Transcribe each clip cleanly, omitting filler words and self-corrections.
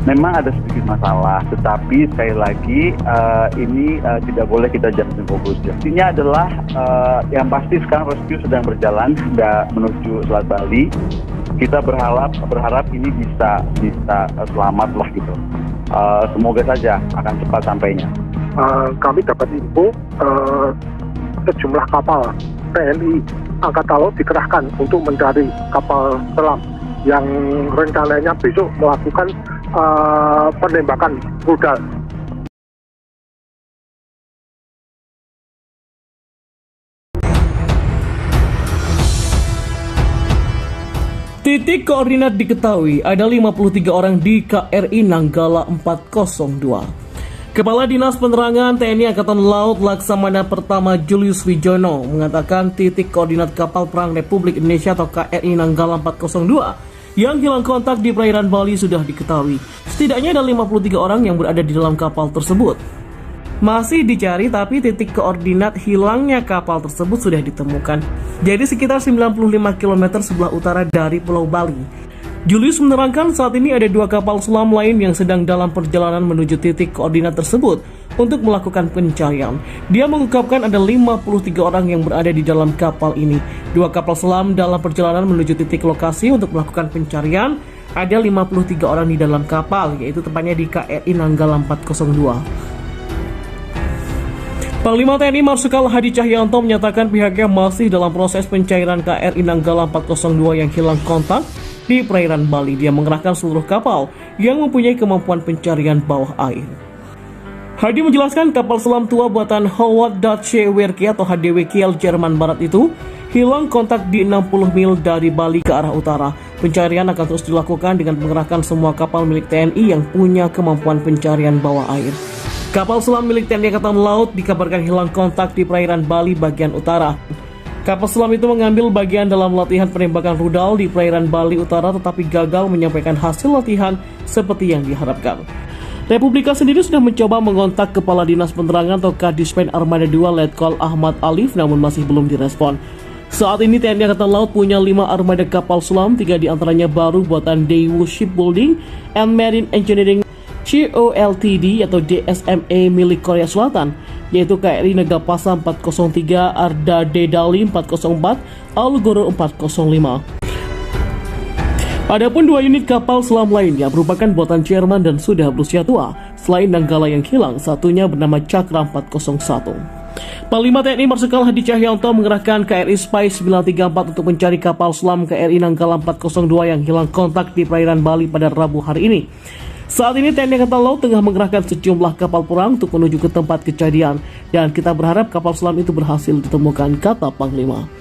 Memang ada sedikit masalah, tetapi sekali lagi ini tidak boleh kita jadikan fokus. Intinya adalah yang pasti sekarang rescue sedang berjalan menuju Selat Bali. Kita berharap ini bisa selamat lah gitu. Semoga saja akan cepat sampainya. Kami dapat info sejumlah kapal TNI Angkatan Laut dikerahkan untuk mencari kapal selam yang rencananya besok melakukan penembakan rudal. Titik koordinat diketahui ada 53 orang di KRI Nanggala 402. Kepala Dinas Penerangan TNI Angkatan Laut Laksamana Pertama Julius Wijono mengatakan titik koordinat kapal perang Republik Indonesia atau KRI Nanggala 402 yang hilang kontak di perairan Bali sudah diketahui. Setidaknya ada 53 orang yang berada di dalam kapal tersebut. Masih dicari, tapi titik koordinat hilangnya kapal tersebut sudah ditemukan. Jadi sekitar 95 km sebelah utara dari Pulau Bali. Julius menerangkan saat ini ada 2 kapal selam lain yang sedang dalam perjalanan menuju titik koordinat tersebut untuk melakukan pencarian. Dia mengungkapkan ada 53 orang yang berada di dalam kapal ini. 2 kapal selam dalam perjalanan menuju titik lokasi untuk melakukan pencarian. Ada 53 orang di dalam kapal, yaitu tepatnya di KRI Nanggala 402. Panglima TNI Marsikal Hadi Cahyanto menyatakan pihaknya masih dalam proses pencairan KRI Nanggala 402 yang hilang kontak di perairan Bali. Dia mengerahkan seluruh kapal yang mempunyai kemampuan pencarian bawah air. Hadi menjelaskan kapal selam tua buatan Howard Dutch Werke atau HDW Jerman Barat itu hilang kontak di 60 mil dari Bali ke arah utara. Pencarian akan terus dilakukan dengan mengerahkan semua kapal milik TNI yang punya kemampuan pencarian bawah air. Kapal selam milik TNI Angkatan Laut dikabarkan hilang kontak di perairan Bali bagian utara. Kapal selam itu mengambil bagian dalam latihan penembakan rudal di perairan Bali Utara tetapi gagal menyampaikan hasil latihan seperti yang diharapkan. Republika sendiri sudah mencoba mengontak Kepala Dinas Penerangan atau Kadispen Armada 2 Letkol Ahmad Alif namun masih belum direspon. Saat ini TNI Angkatan Laut punya 5 armada kapal selam, 3 diantaranya baru buatan Daewoo Shipbuilding and Marine Engineering CO Ltd atau DSME milik Korea Selatan, yaitu KRI Nagapasa 403, Arda Dedali 404, Alugoro 405. Adapun 2 unit kapal selam lainnya merupakan buatan Jerman dan sudah berusia tua. Selain Nanggala yang hilang, satunya bernama Cakra 401. Panglima TNI Marsikal Hadi Cahyanto mengerahkan KRI Spy 934 untuk mencari kapal selam KRI Nanggala 402 yang hilang kontak di perairan Bali pada Rabu hari ini. Saat ini TNI Angkatan Laut tengah mengerahkan sejumlah kapal perang untuk menuju ke tempat kejadian dan kita berharap kapal selam itu berhasil ditemukan, kata Panglima.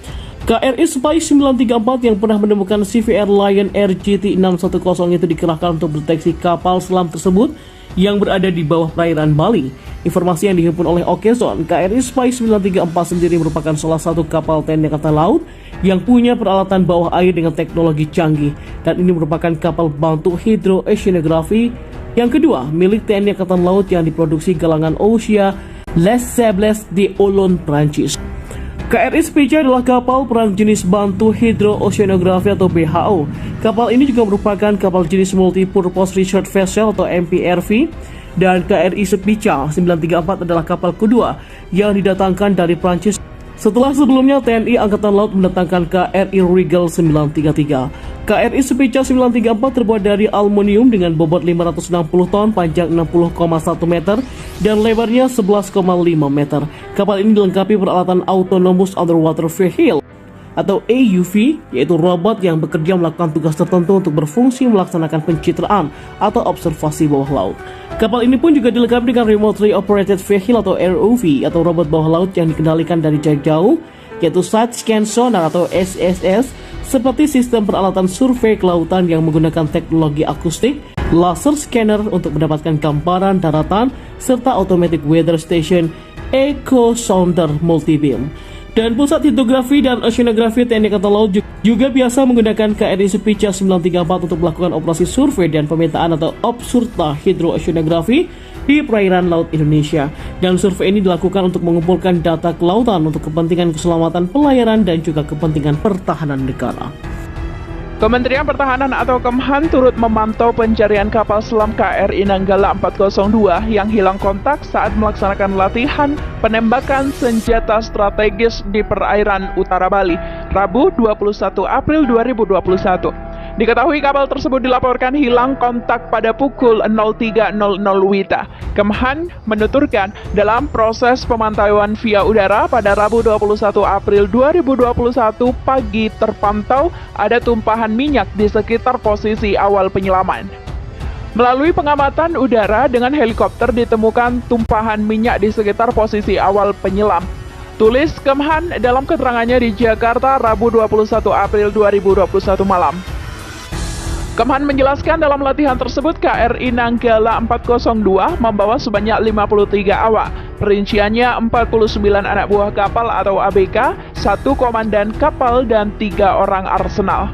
KRI Spy 934 yang pernah menemukan CVR Lion Air GT610 itu dikerahkan untuk mendeteksi kapal selam tersebut yang berada di bawah perairan Bali. Informasi yang dihimpun oleh Okezon, KRI Spy 934 sendiri merupakan salah satu kapal TNI Angkatan Laut yang punya peralatan bawah air dengan teknologi canggih dan ini merupakan kapal bantu hidrooceanografi yang kedua milik TNI Angkatan Laut yang diproduksi galangan Osia Les Sables di Olon, Prancis. KRI Spica adalah kapal perang jenis bantu hidrooceanografi atau BHO. Kapal ini juga merupakan kapal jenis multi-purpose research vessel atau MPRV dan KRI Spica 934 adalah kapal kedua yang didatangkan dari Prancis setelah sebelumnya TNI Angkatan Laut mendatangkan KRI Regal 933. KRI Spica 934 terbuat dari aluminium dengan bobot 560 ton, panjang 60,1 meter, dan lebarnya 11,5 meter. Kapal ini dilengkapi peralatan Autonomous Underwater Vehicle atau AUV, yaitu robot yang bekerja melakukan tugas tertentu untuk berfungsi melaksanakan pencitraan atau observasi bawah laut. Kapal ini pun juga dilengkapi dengan Remotely Operated Vehicle atau ROV atau robot bawah laut yang dikendalikan dari jarak jauh, yaitu Side Scan Sonar atau SSS, seperti sistem peralatan survei kelautan yang menggunakan teknologi akustik, laser scanner untuk mendapatkan gambaran daratan, serta Automatic Weather Station Echo Sounder Multibeam. Dan Pusat Hidrografi dan Oceanografi TNI Angkatan Laut juga biasa menggunakan KRI Spica 934 untuk melakukan operasi survei dan pemetaan atau observa hidrooceanografi di perairan laut Indonesia. Dan survei ini dilakukan untuk mengumpulkan data kelautan untuk kepentingan keselamatan pelayaran dan juga kepentingan pertahanan negara. Kementerian Pertahanan atau Kemhan turut memantau pencarian kapal selam KRI Nanggala 402 yang hilang kontak saat melaksanakan latihan penembakan senjata strategis di perairan utara Bali, Rabu 21 April 2021. Diketahui kapal tersebut dilaporkan hilang kontak pada pukul 03.00 WITA. Kemhan menuturkan dalam proses pemantauan via udara pada Rabu 21 April 2021 pagi terpantau ada tumpahan minyak di sekitar posisi awal penyelaman. Melalui pengamatan udara dengan helikopter ditemukan tumpahan minyak di sekitar posisi awal penyelam. Tulis Kemhan dalam keterangannya di Jakarta Rabu 21 April 2021 malam. Kemhan menjelaskan dalam latihan tersebut KRI Nanggala 402 membawa sebanyak 53 awak. Perinciannya 49 anak buah kapal atau ABK, 1 komandan kapal dan 3 orang arsenal.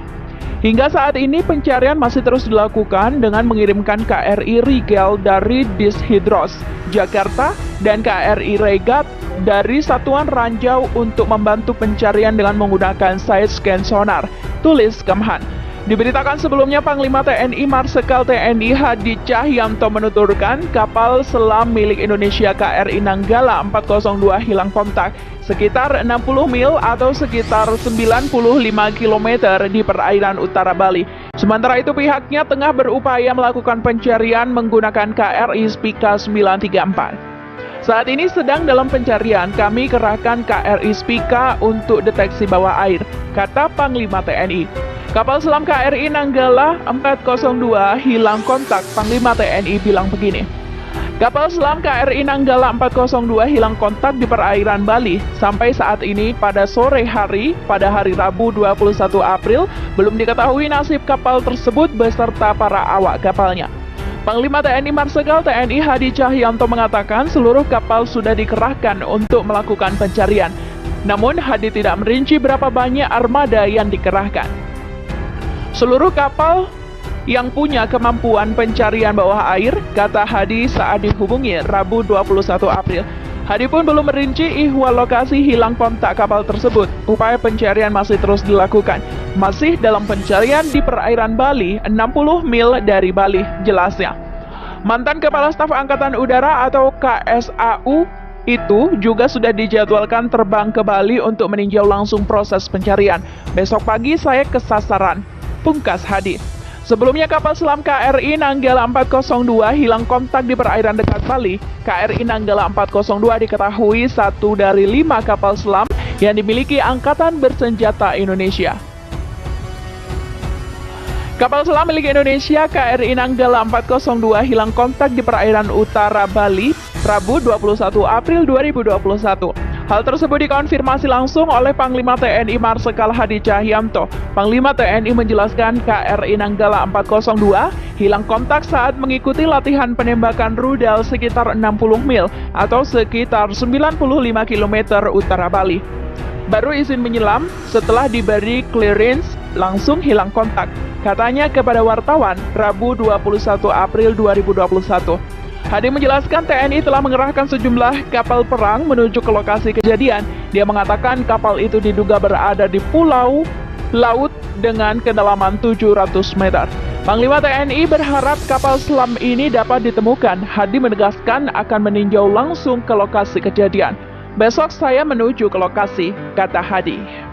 Hingga saat ini pencarian masih terus dilakukan dengan mengirimkan KRI Rigel dari Dishidros, Jakarta dan KRI Regat dari Satuan Ranjau untuk membantu pencarian dengan menggunakan side scan sonar. Tulis Kemhan. Diberitakan sebelumnya Panglima TNI Marsikal TNI Hadi Cahyanto menuturkan kapal selam milik Indonesia KRI Nanggala 402 hilang kontak sekitar 60 mil atau sekitar 95 km di perairan utara Bali. Sementara itu pihaknya tengah berupaya melakukan pencarian menggunakan KRI Spika 934. Saat ini sedang dalam pencarian, kami kerahkan KRI Spika untuk deteksi bawah air, kata Panglima TNI. Kapal selam KRI Nanggala 402 hilang kontak, Panglima TNI bilang begini. Kapal selam KRI Nanggala 402 hilang kontak di perairan Bali. Sampai saat ini pada sore hari, pada hari Rabu 21 April, belum diketahui nasib kapal tersebut beserta para awak kapalnya. Panglima TNI Marsikal TNI Hadi Cahyanto mengatakan seluruh kapal sudah dikerahkan untuk melakukan pencarian. Namun Hadi tidak merinci berapa banyak armada yang dikerahkan. Seluruh kapal yang punya kemampuan pencarian bawah air, kata Hadi saat dihubungi Rabu 21 April. Hadi pun belum merinci ihwal lokasi hilang kontak kapal tersebut. Upaya pencarian masih terus dilakukan. Masih dalam pencarian di perairan Bali, 60 mil dari Bali, jelasnya. Mantan Kepala Staf Angkatan Udara atau KSAU itu juga sudah dijadwalkan terbang ke Bali untuk meninjau langsung proses pencarian. Besok pagi saya kesasaran, pungkas Hadi. Sebelumnya kapal selam KRI Nanggala 402 hilang kontak di perairan dekat Bali. KRI Nanggala 402 diketahui satu dari 5 kapal selam yang dimiliki Angkatan Bersenjata Indonesia. Kapal selam milik Indonesia KRI Nanggala 402 hilang kontak di perairan utara Bali, Rabu 21 April 2021. Hal tersebut dikonfirmasi langsung oleh Panglima TNI Marsikal Hadi Cahyanto. Panglima TNI menjelaskan KRI Nanggala 402 hilang kontak saat mengikuti latihan penembakan rudal sekitar 60 mil atau sekitar 95 km utara Bali. Baru izin menyelam setelah diberi clearance langsung hilang kontak, katanya kepada wartawan Rabu 21 April 2021. Hadi menjelaskan TNI telah mengerahkan sejumlah kapal perang menuju ke lokasi kejadian. Dia mengatakan kapal itu diduga berada di pulau laut dengan kedalaman 700 meter. Panglima TNI berharap kapal selam ini dapat ditemukan. Hadi menegaskan akan meninjau langsung ke lokasi kejadian. Besok saya menuju ke lokasi, kata Hadi.